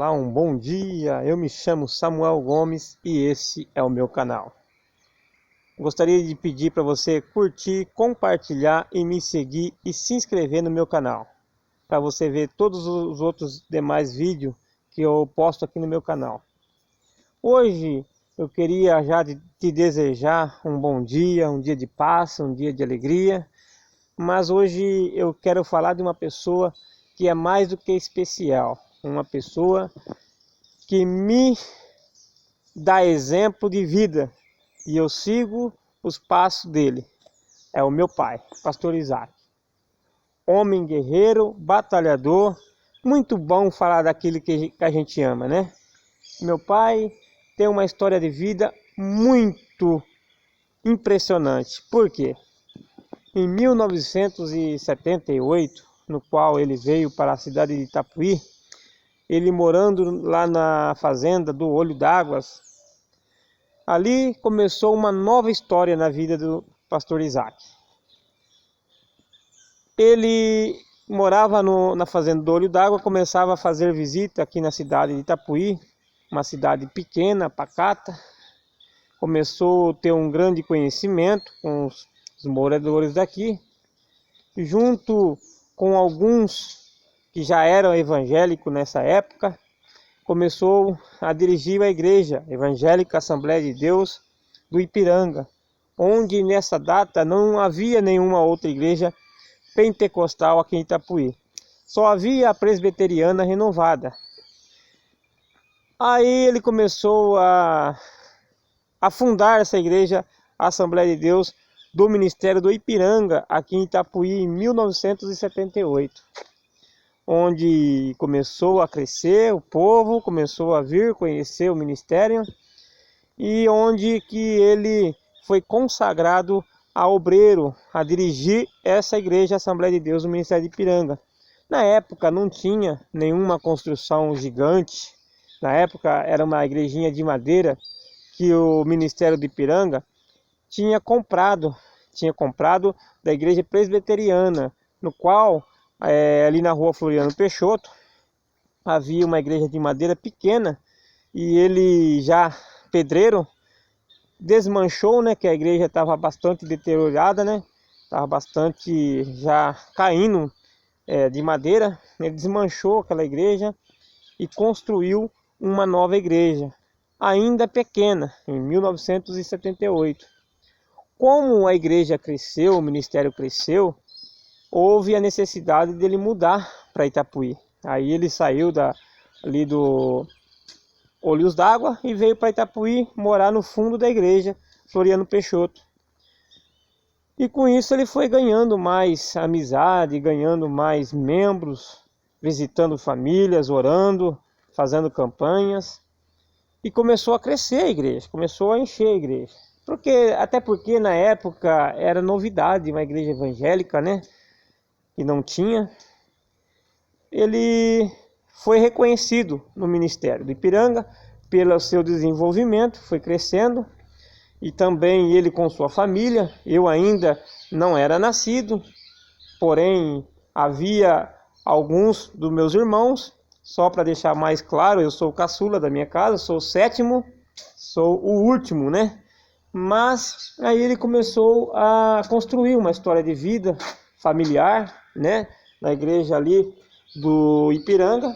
Olá, um bom dia. Eu me chamo Samuel Gomes e esse é o meu canal. Gostaria de pedir para você curtir, compartilhar e me seguir e se inscrever no meu canal, para você ver todos os outros demais vídeos que eu posto aqui no meu canal. Hoje eu queria já te desejar um bom dia, um dia de paz, um dia de alegria, mas hoje eu quero falar de uma pessoa que é mais do que especial, uma pessoa que me dá exemplo de vida e eu sigo os passos dele. É o meu pai, Pastor Isaac. Homem guerreiro, batalhador, muito bom falar daquilo que a gente ama, né? Meu pai tem uma história de vida muito impressionante. Por quê? Em 1978, no qual ele veio para a cidade de Itapuí, ele morando lá na fazenda do Olho d'Águas, ali começou uma nova história na vida do pastor Isaac. Ele morava na fazenda do Olho d'Água, começava a fazer visita aqui na cidade de Itapuí, uma cidade pequena, pacata. Começou a ter um grande conhecimento com os moradores daqui, junto com alguns que já eram evangélicos nessa época. Começou a dirigir a igreja evangélica Assembleia de Deus do Ipiranga, onde nessa data não havia nenhuma outra igreja pentecostal aqui em Itapuí. Só havia a presbiteriana renovada. Aí ele começou a fundar essa igreja, a Assembleia de Deus do Ministério do Ipiranga, aqui em Itapuí, em 1978. Onde começou a crescer, o povo começou a vir conhecer o ministério e onde que ele foi consagrado a obreiro, a dirigir essa igreja Assembleia de Deus do Ministério de Ipiranga. Na época não tinha nenhuma construção gigante, na época era uma igrejinha de madeira que o Ministério de Ipiranga tinha comprado da igreja presbiteriana, no qual ali na rua Floriano Peixoto havia uma igreja de madeira pequena e ele já pedreiro desmanchou, né, que a igreja estava bastante deteriorada, né, estava bastante já caindo de madeira. Ele desmanchou aquela igreja e construiu uma nova igreja, ainda pequena, em 1978. Como a igreja cresceu, o ministério cresceu, houve a necessidade dele mudar para Itapuí. Aí ele saiu ali do Olhos d'Água e veio para Itapuí morar no fundo da igreja Floriano Peixoto. E com isso ele foi ganhando mais amizade, ganhando mais membros, visitando famílias, orando, fazendo campanhas. E começou a crescer a igreja, começou a encher a igreja. Até porque na época era novidade uma igreja evangélica, né? Que não tinha. Ele foi reconhecido no Ministério do Ipiranga pelo seu desenvolvimento, foi crescendo, e também ele com sua família. Eu ainda não era nascido, porém havia alguns dos meus irmãos. Só para deixar mais claro, eu sou o caçula da minha casa, sou o sétimo, sou o último, né? Mas aí ele começou a construir uma história de vida familiar, né, na igreja ali do Ipiranga.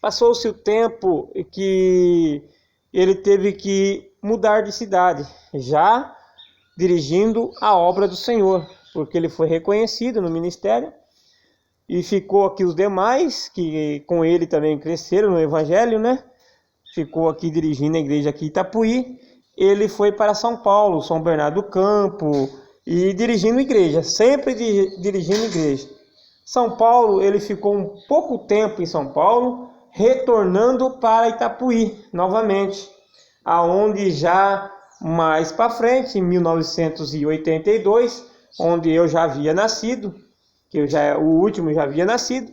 Passou-se o tempo que ele teve que mudar de cidade, já dirigindo a obra do Senhor, porque ele foi reconhecido no ministério. E ficou aqui os demais, que com ele também cresceram no evangelho, né? Ficou aqui dirigindo a igreja aqui em Itapuí. Ele foi para São Paulo, São Bernardo do Campo, e dirigindo igreja, sempre dirigindo igreja. São Paulo, ele ficou um pouco tempo em São Paulo, retornando para Itapuí novamente, aonde já mais para frente, em 1982, onde eu já havia nascido, o último já havia nascido.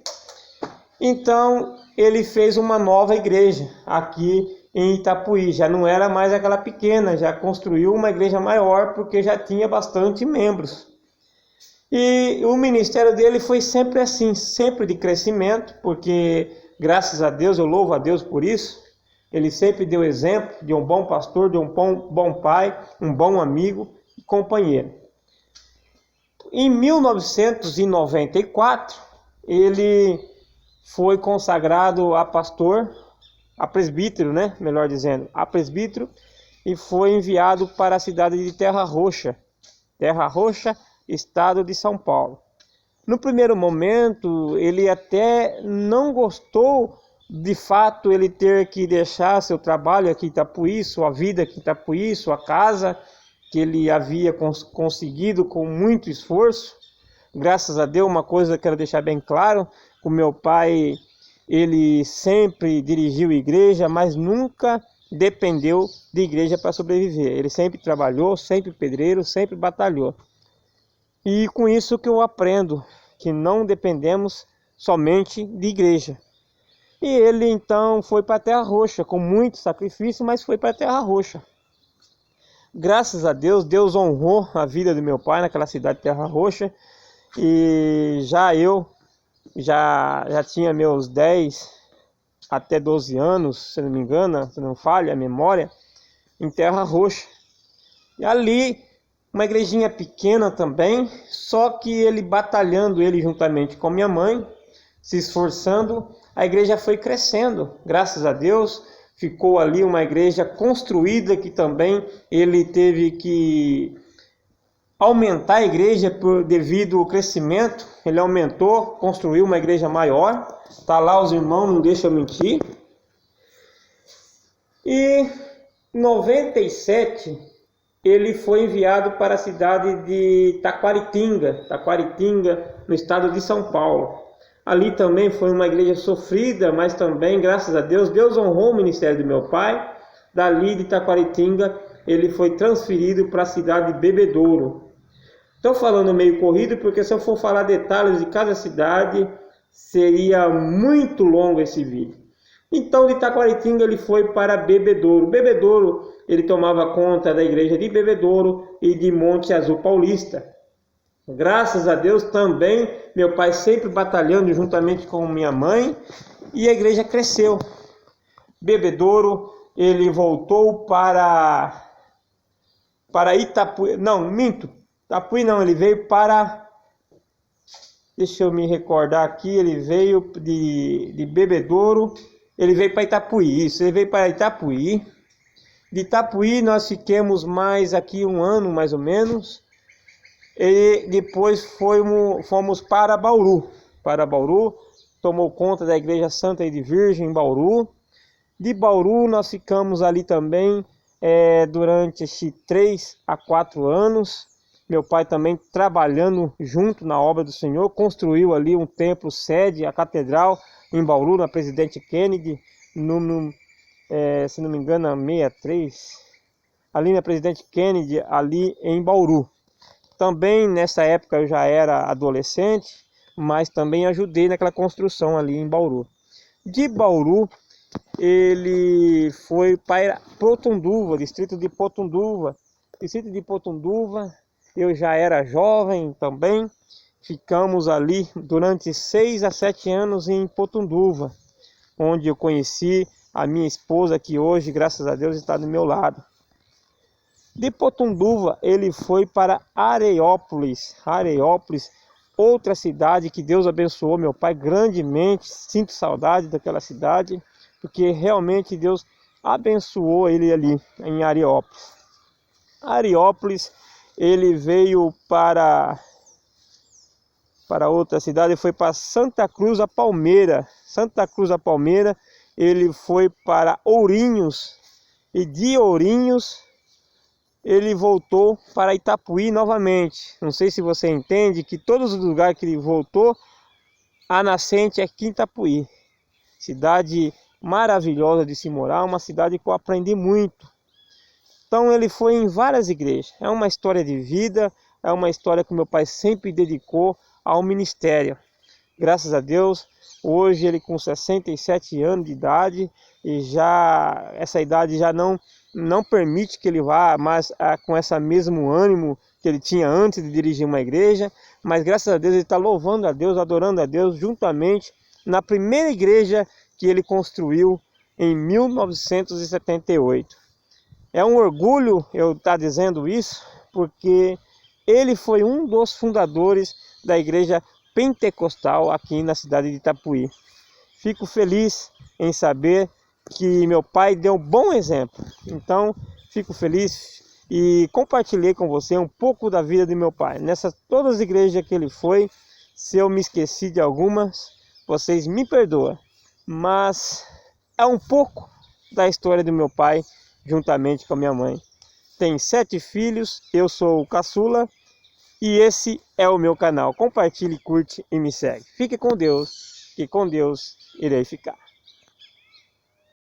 Então ele fez uma nova igreja aqui em Itapuí, já não era mais aquela pequena, já construiu uma igreja maior, porque já tinha bastante membros. E o ministério dele foi sempre assim, sempre de crescimento, porque Graças a Deus, eu louvo a Deus por isso. Ele sempre deu exemplo de um bom pastor, de um bom pai, um bom amigo e companheiro. Em 1994, ele foi consagrado a pastor, a presbítero, melhor dizendo, a presbítero, e foi enviado para a cidade de Terra Roxa, estado de São Paulo. No primeiro momento, ele até não gostou, de fato, ele ter que deixar seu trabalho aqui em Itapuí, sua vida aqui em Itapuí, sua casa, que ele havia conseguido com muito esforço. Graças a Deus, uma coisa que eu quero deixar bem claro, o meu pai, ele sempre dirigiu igreja, mas nunca dependeu de igreja para sobreviver. Ele sempre trabalhou, sempre pedreiro, sempre batalhou. E com isso que eu aprendo, que não dependemos somente de igreja. E ele então foi para a Terra Roxa, com muito sacrifício, mas foi para a Terra Roxa. Graças a Deus, Deus honrou a vida do meu pai naquela cidade de Terra Roxa. E eu já tinha meus 10 até 12 anos, se não me engano, se não falha a memória, em Terra Roxa. E ali, uma igrejinha pequena também, só que ele batalhando, ele juntamente com minha mãe, se esforçando, a igreja foi crescendo, graças a Deus. Ficou ali uma igreja construída, que também ele teve que aumentar a igreja devido ao crescimento. Ele aumentou, construiu uma igreja maior. Está lá os irmãos, não deixam eu mentir. E em 97, ele foi enviado para a cidade de Taquaritinga, no estado de São Paulo. Ali também foi uma igreja sofrida, mas também, graças a Deus, Deus honrou o ministério do meu pai. Dali de Taquaritinga, ele foi transferido para a cidade de Bebedouro. Estou falando meio corrido, porque se eu for falar detalhes de cada cidade, seria muito longo esse vídeo. Então, de Taquaritinga, ele foi para Bebedouro. Bebedouro, ele tomava conta da igreja de Bebedouro e de Monte Azul Paulista. Graças a Deus também, meu pai sempre batalhando juntamente com minha mãe, e a igreja cresceu. Bebedouro, ele voltou para Itapuí, não, minto, Itapuí não, ele veio para, deixa eu me recordar aqui, ele veio de Bebedouro, ele veio para Itapuí, isso, ele veio para Itapuí. De Itapuí nós ficamos mais aqui um ano, mais ou menos. E depois fomos para Bauru. Tomou conta da Igreja Santa e de Virgem em Bauru. De Bauru nós ficamos ali também durante 3 a 4 anos. Meu pai também trabalhando junto na obra do Senhor. Construiu ali um templo sede, a catedral em Bauru, na Presidente Kennedy, se não me engano, 63. Ali na Presidente Kennedy, ali em Bauru. Também nessa época eu já era adolescente, mas também ajudei naquela construção ali em Bauru. De Bauru, ele foi para Potunduva, distrito de Potunduva. Distrito de Potunduva, eu já era jovem também. Ficamos ali durante 6 a 7 anos em Potunduva, onde eu conheci a minha esposa, que hoje, graças a Deus, está do meu lado. De Potunduva, ele foi para Areiópolis, outra cidade que Deus abençoou meu pai grandemente. Sinto saudade daquela cidade, porque realmente Deus abençoou ele ali em Areiópolis. Areiópolis, ele veio para outra cidade, ele foi para Santa Cruz da Palmeira. Ele foi para Ourinhos, e de Ourinhos ele voltou para Itapuí novamente. Não sei se você entende que todos os lugares que ele voltou, a nascente é aqui em Itapuí. Cidade maravilhosa de se morar, uma cidade que eu aprendi muito. Então ele foi em várias igrejas. É uma história de vida, é uma história que meu pai sempre dedicou ao ministério. Graças a Deus, hoje ele com 67 anos de idade, e já essa idade já não permite que ele vá mais com esse mesmo ânimo que ele tinha antes de dirigir uma igreja. Mas graças a Deus ele está louvando a Deus, adorando a Deus, juntamente na primeira igreja que ele construiu em 1978. É um orgulho eu estar dizendo isso, porque ele foi um dos fundadores da igreja pentecostal aqui na cidade de Itapuí. Fico feliz em saber que meu pai deu um bom exemplo. Então, fico feliz e compartilhei com você um pouco da vida de meu pai. Nessas todas as igrejas que ele foi, se eu me esqueci de algumas, vocês me perdoam. Mas é um pouco da história do meu pai, juntamente com a minha mãe. Tem 7 filhos, eu sou o caçula e esse é o meu canal. Compartilhe, curte e me segue. Fique com Deus, que com Deus irei ficar.